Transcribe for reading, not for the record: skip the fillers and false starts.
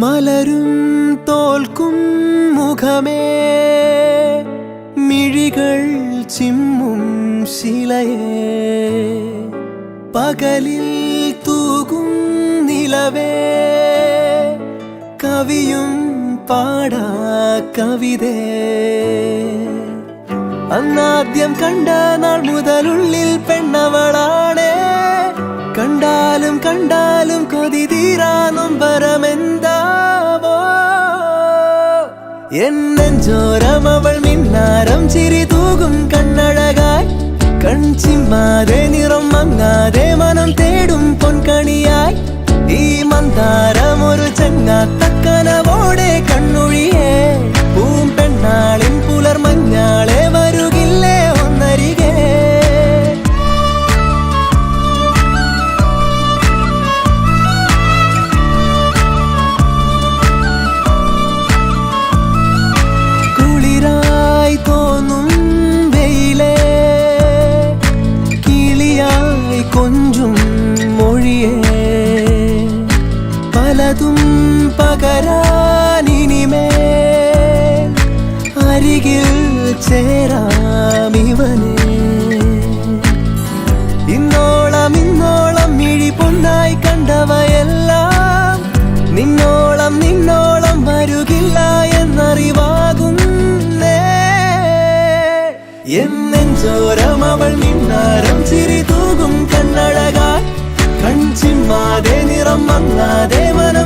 മലരും തോൽക്കും മുഖമേ മിഴികൾ ചിമ്മും ശിലയേ പകലിൽ തൂകും നിലവേ കവിയും പാടാ കവിതേ അന്നാദ്യം കണ്ട നാൾ മുതലുള്ളിൽ പെണ്ണവളാണേ കണ്ടാലും കണ്ടാലും കൊതി തീരാ നൊമ്പരമെന്താവോ എന്നെഞ്ചോരം അവൾ മിന്നാരം ചിരി തൂകും കണ്ണഴകായി കൺചിമ്മാതെ നിറം മങ്ങാതെ മനം തേടും പൊൻകണിയായി ഈ മന്ദാരം ഒരു ചങ്ങാത്തക്കനവോടെ കണ്ണൊഴിയേ പൂം പെണ്ണാളിൻ പുലർമഞ്ഞാളെ വരുകില്ലേ ഒന്നരികെ കുളിരായി തോന്നും വെയിലേ കിളിയായി കൊഞ്ചും മൊഴിയേ പലതും പകരാനിനിമേ അരികിൽ ചേരാമിവനെ ഇന്നോളം ഇന്നോളം മിഴി പൊന്നായി കണ്ടവയെല്ലാം നിന്നോളം നിന്നോളം വരുകില്ല എന്നറിവാകുന്നേ എന്നെഞ്ചോരം അവൾ മിന്നാരം ചിരി തൂകും കണ്ണഴകായി കൺചിമ്മാതെ നിറം മങ്ങാതെ മന